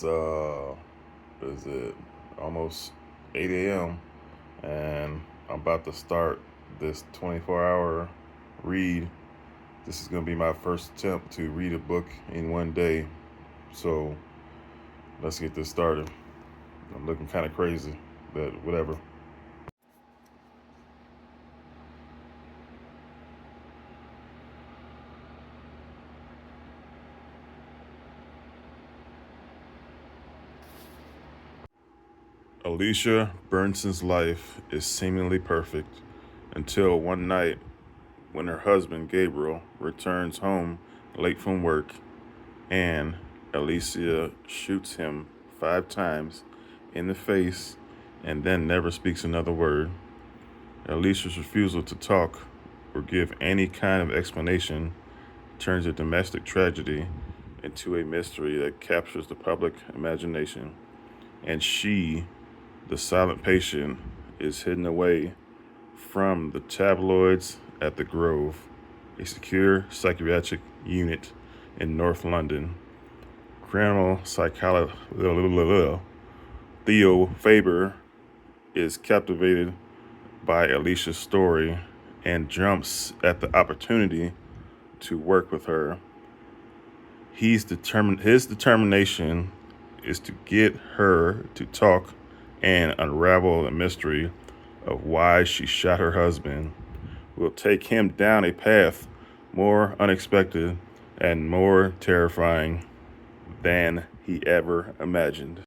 It's is it almost 8 a.m. and I'm about to start this 24-hour read. This is gonna be my first attempt to read a book in one day. So let's get this started. I'm looking kind of crazy, but whatever. Alicia Burnson's life is seemingly perfect until one night when her husband Gabriel returns home late from work and Alicia shoots him 5 times in the face and then never speaks another word. Alicia's refusal to talk or give any kind of explanation turns a domestic tragedy into a mystery that captures the public imagination. And she, the silent patient, is hidden away from the tabloids at the Grove, a secure psychiatric unit in North London. Criminal psychologist Theo Faber is captivated by Alicia's story and jumps at the opportunity to work with her. His determination is to get her to talk and unravel the mystery of why she shot her husband. Will take him down a path more unexpected and more terrifying than he ever imagined.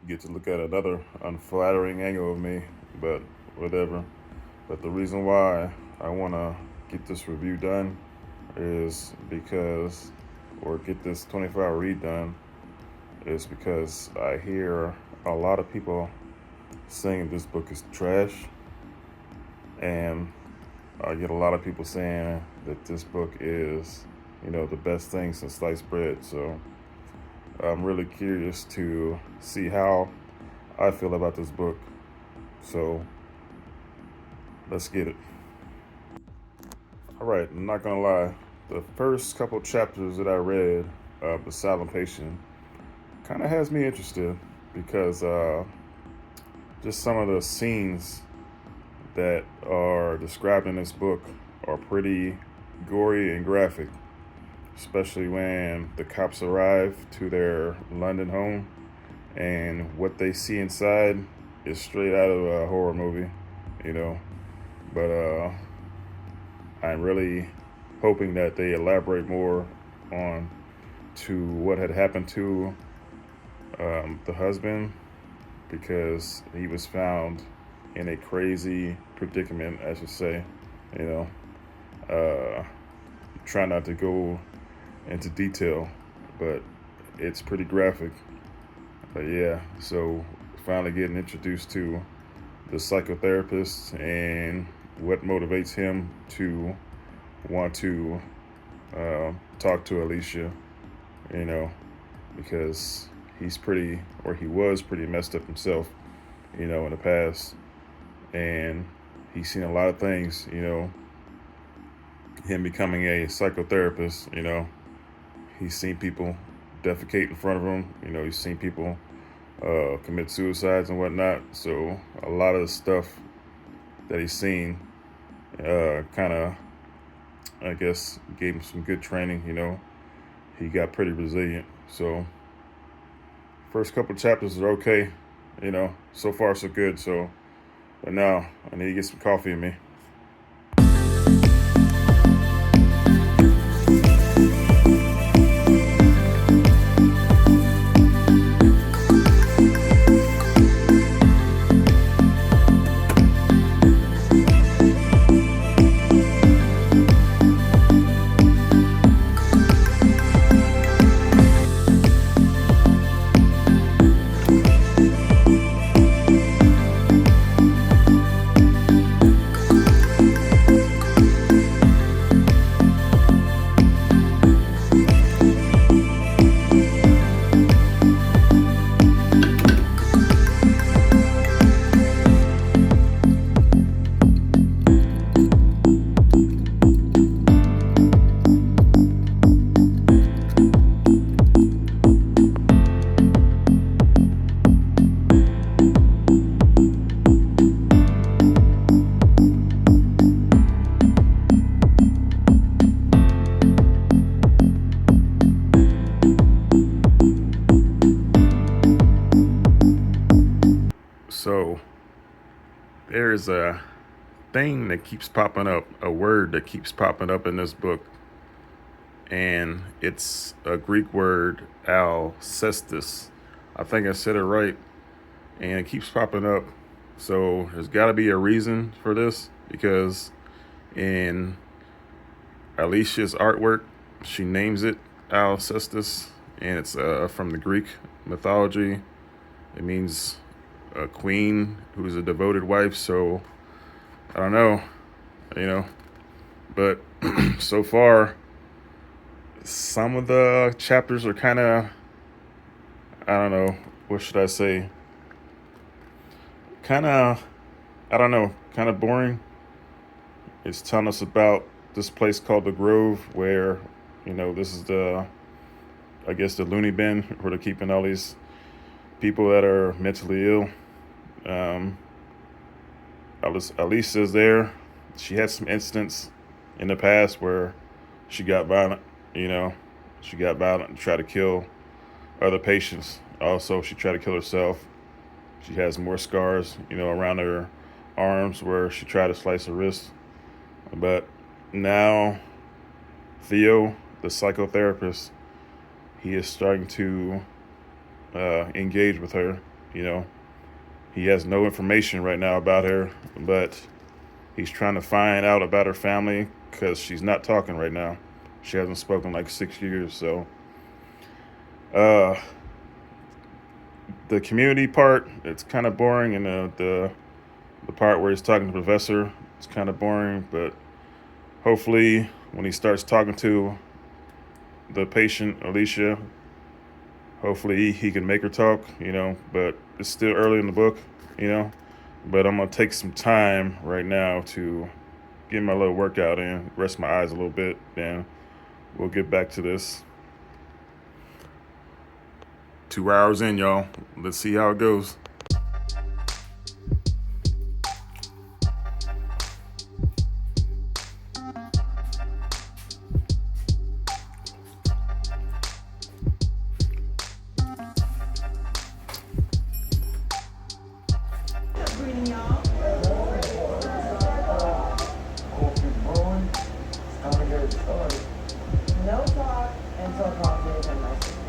You get to look at another unflattering angle of me, but whatever. But the reason why I want to get this review done is because, or get this 24-hour read done, is because I hear a lot of people saying this book is trash, and I get a lot of people saying that this book is, the best thing since sliced bread. So I'm really curious to see how I feel about this book. So let's get it. All right, I'm not gonna lie. The first couple chapters that I read of The Silent Patient kind of has me interested because just some of the scenes that are described in this book are pretty gory and graphic, especially when the cops arrive to their London home and what they see inside is straight out of a horror movie, But I'm really hoping that they elaborate more on to what had happened to the husband, because he was found in a crazy predicament, I should say. Try not to go into detail, but it's pretty graphic. But yeah, so finally getting introduced to the psychotherapist and what motivates him to want to talk to Alicia, because he was pretty messed up himself, in the past. And he's seen a lot of things, him becoming a psychotherapist, he's seen people defecate in front of him, he's seen people commit suicides and whatnot. So a lot of the stuff that he's seen kind of, I guess, gave him some good training, he got pretty resilient. So first couple chapters are okay, so far so good. So, but now I need to get some coffee in me. There is a thing that keeps popping up, a word that keeps popping up in this book, and it's a Greek word, Alcestis. I think I said it right, and it keeps popping up. So there's got to be a reason for this, because in Alicia's artwork, she names it Alcestis, and it's from the Greek mythology. It means a queen who's a devoted wife. So I don't know, you know, but so far, some of the chapters are kind of, I don't know, what should I say? Kind of, I don't know, kind of boring. It's telling us about this place called the Grove, where, this is I guess, the loony bin where they're keeping all these people that are mentally ill. Um, Alice there. She had some incidents in the past where she got violent, you know. She got violent and tried to kill other patients. Also, she tried to kill herself. She has more scars, around her arms where she tried to slice her wrist. But now, Theo, the psychotherapist, he is starting to engage with her. He has no information right now about her, but he's trying to find out about her family because she's not talking right now. She hasn't spoken like 6 years. So the community part, it's kind of boring, and the part where he's talking to the professor, it's kind of boring. But hopefully when he starts talking to the patient, Alicia, hopefully he can make her talk, but it's still early in the book, but I'm going to take some time right now to get my little workout in, rest my eyes a little bit, and we'll get back to this. 2 hours in, y'all. Let's see how it goes. No talk until coffee is in my system.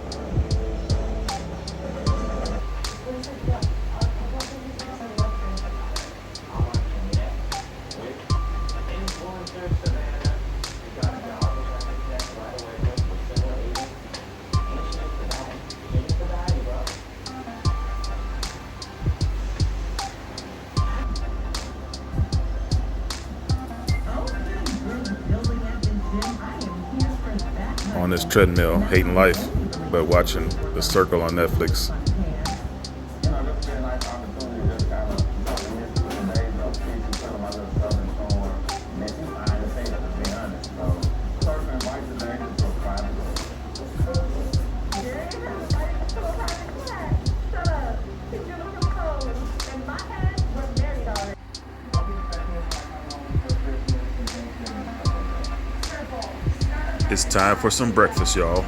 On this treadmill, hating life, but watching The Circle on Netflix. It's time for some breakfast, y'all.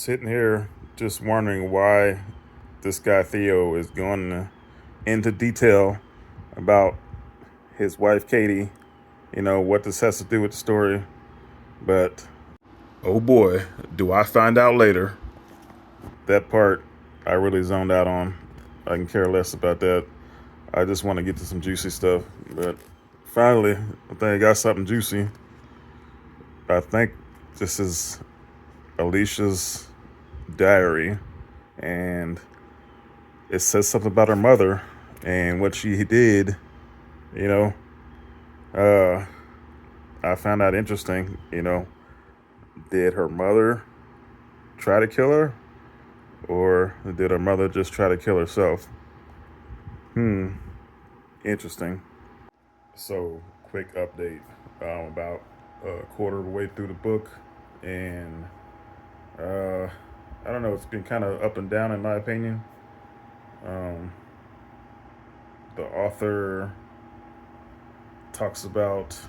sitting here just wondering why this guy Theo is going into detail about his wife Katie, what this has to do with the story. But oh boy, do I find out later. That part I really zoned out on. I can care less about that. I just want to get to some juicy stuff. But finally, I think I got something juicy. I think this is Alicia's diary, and it says something about her mother and what she did. You know, I found that interesting. Did her mother try to kill her, or did her mother just try to kill herself? Interesting. So, quick update. About a quarter of the way through the book, and I don't know. It's been kind of up and down in my opinion. Um, the author talks about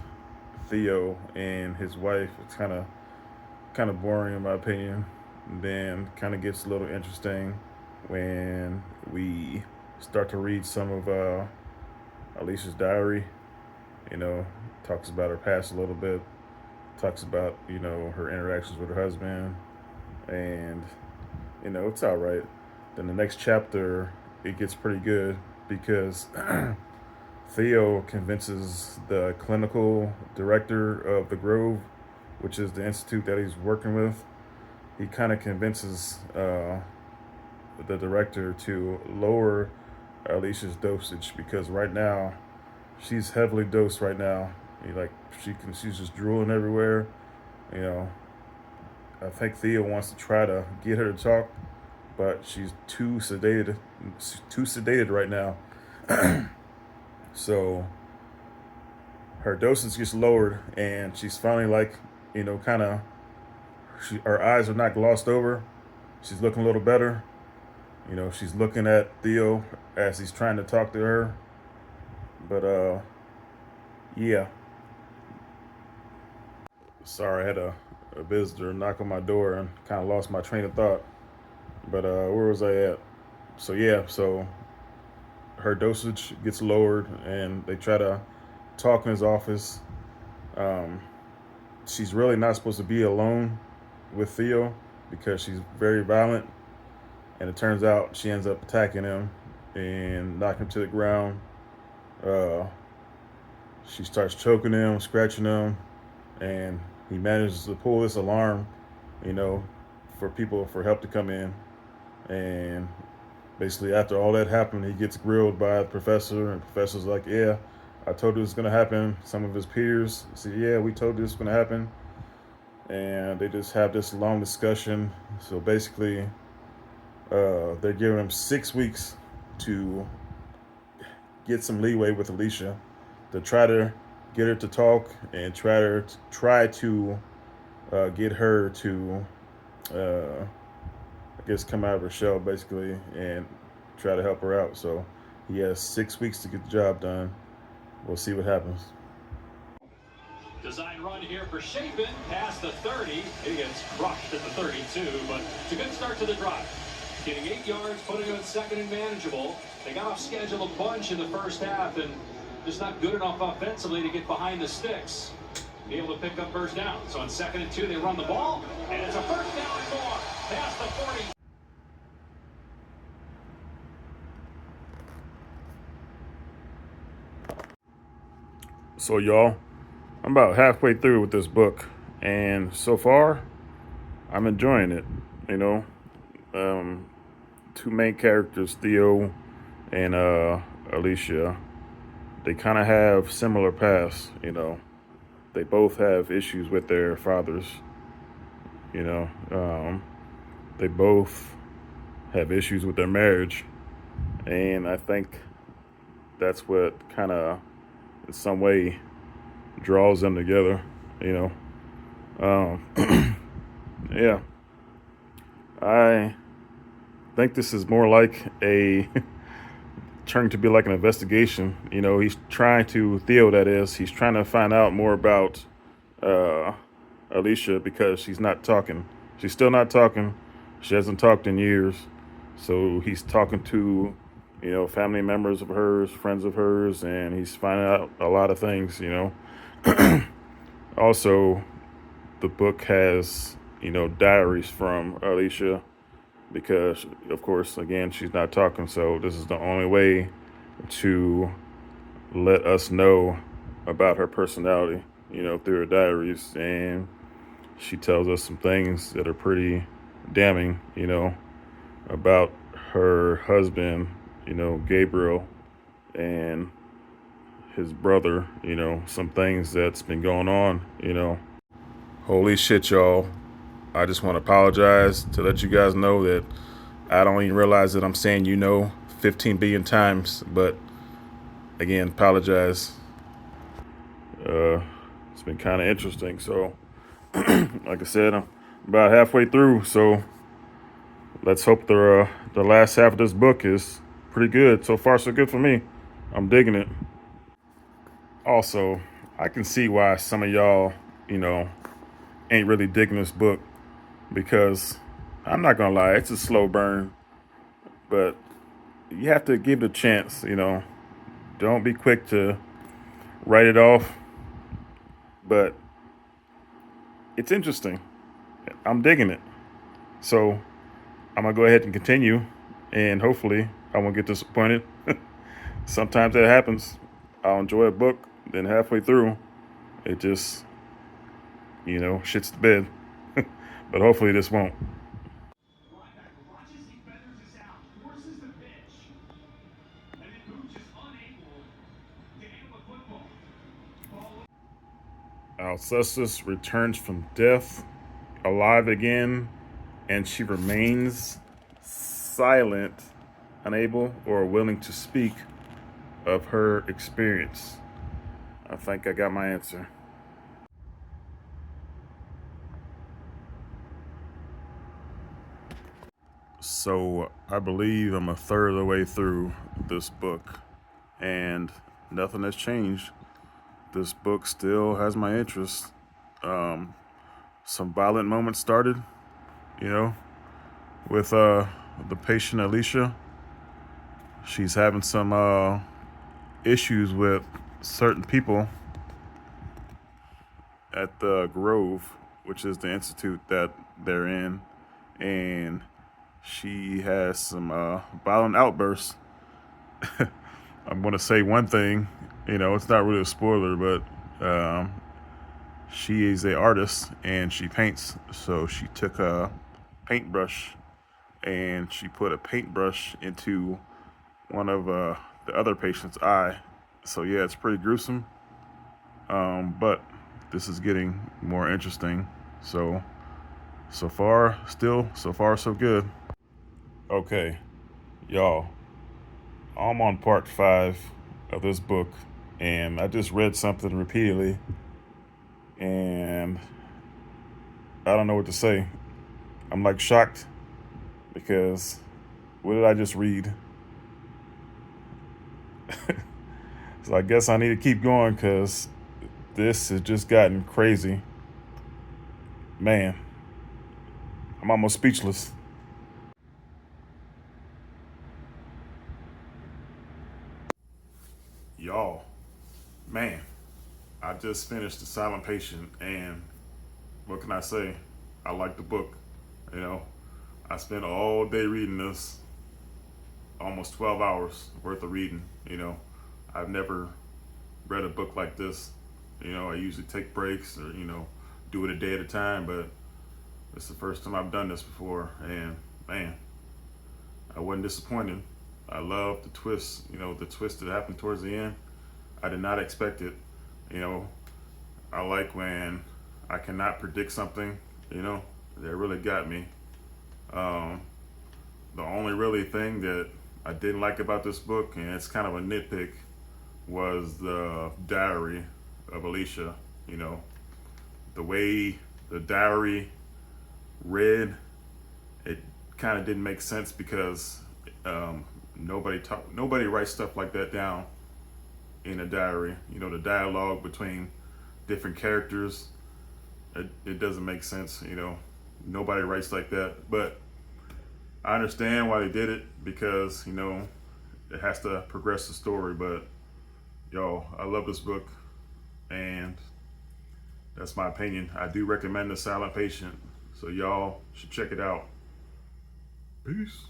Theo and his wife. It's kind of boring in my opinion. And then kind of gets a little interesting when we start to read some of Alicia's diary. Talks about her past a little bit. Talks about her interactions with her husband, and it's all right. Then the next chapter, it gets pretty good because Theo convinces the clinical director of the Grove, which is the institute that he's working with. He kind of convinces the director to lower Alicia's dosage because right now she's heavily dosed right now. She's just drooling everywhere. I think Theo wants to try to get her to talk, but she's too sedated right now. So her dosage gets lowered, and she's finally her eyes are not glossed over. She's looking a little better. She's looking at Theo as he's trying to talk to her. But yeah. Sorry, I had a visitor knock on my door and kind of lost my train of thought. But where was I at? So her dosage gets lowered, and they try to talk in his office. She's really not supposed to be alone with Theo because she's very violent, and it turns out she ends up attacking him and knocking him to the ground. She starts choking him, scratching him, and he manages to pull this alarm, for help to come in. And basically, after all that happened, he gets grilled by the professor, and the professor's like, "Yeah, I told you this was gonna happen." Some of his peers say, "Yeah, we told you this was gonna happen," and they just have this long discussion. So basically, they're giving him 6 weeks to get some leeway with Alicia, to try to get her to talk and try to get her to, come out of her shell, basically, and try to help her out. So he has 6 weeks to get the job done. We'll see what happens. Design run here for Chapin, past the 30. He gets crushed at the 32, but it's a good start to the drive. Getting 8 yards, putting it second and manageable. They got off schedule a bunch in the first half and just not good enough offensively to get behind the sticks. Be able to pick up first down. So on 2nd and 2, they run the ball, and it's a first down and more. Past the 40. So y'all, I'm about halfway through with this book, and so far, I'm enjoying it. Two main characters, Theo and Alicia, they kind of have similar pasts. They both have issues with their fathers. They both have issues with their marriage, and I think that's what kind of, in some way, draws them together. Yeah, I think this is more like turning to be like an investigation. Theo, that is, he's trying to find out more about Alicia because she's not talking. She's still not talking. She hasn't talked in years. So he's talking to, family members of hers, friends of hers, and he's finding out a lot of things, Also, the book has, diaries from Alicia because, of course, again, she's not talking. So this is the only way to let us know about her personality, through her diaries. And she tells us some things that are pretty damning, about her husband, Gabriel, and his brother, some things that's been going on, Holy shit, y'all. I just want to apologize to let you guys know that I don't even realize that I'm saying 15 billion times, but again, apologize. It's been kind of interesting. So, like I said, I'm about halfway through. So, let's hope the last half of this book is pretty good. So far, so good for me. I'm digging it. Also, I can see why some of y'all, ain't really digging this book because I'm not gonna lie, it's a slow burn, but you have to give it a chance. Don't be quick to write it off. But it's interesting. I'm digging it. So I'm gonna go ahead and continue, and hopefully I won't get disappointed. Sometimes that happens. I'll enjoy a book, then halfway through, it just, shits the bed. But hopefully this won't. Alcestis returns from death, alive again, and she remains silent, unable or willing to speak of her experience. I think I got my answer. So I believe I'm a third of the way through this book, and nothing has changed. This book still has my interest. Some violent moments started, you know, with the patient Alicia. She's having some issues with certain people at the Grove, which is the institute that they're in, and she has some violent outbursts. I'm going to say one thing, it's not really a spoiler, but she is a artist and she paints. So she took a paintbrush and she put a paintbrush into one of the other patient's eye. So yeah, it's pretty gruesome. But this is getting more interesting. So far, so good. Okay, y'all, I'm on part 5 of this book, and I just read something repeatedly, and I don't know what to say. I'm like shocked because what did I just read? So I guess I need to keep going because this has just gotten crazy. Man, I'm almost speechless. Y'all, man, I just finished The Silent Patient, and what can I say? I like the book. You know, I spent all day reading this, almost 12 hours worth of reading. I've never read a book like this. I usually take breaks or, do it a day at a time, but it's the first time I've done this before, and man, I wasn't disappointed. I love the twist, the twist that happened towards the end. I did not expect it. You know, I like when I cannot predict something, that really got me. The only really thing that I didn't like about this book, and it's kind of a nitpick, was the diary of Alicia. The way the diary read, it kind of didn't make sense because nobody writes stuff like that down in a diary. The dialogue between different characters, it doesn't make sense. Nobody writes like that. But I understand why they did it because, you know, it has to progress the story. But yo, I love this book, and that's my opinion. I do recommend The Silent Patient, so y'all should check it out. Peace.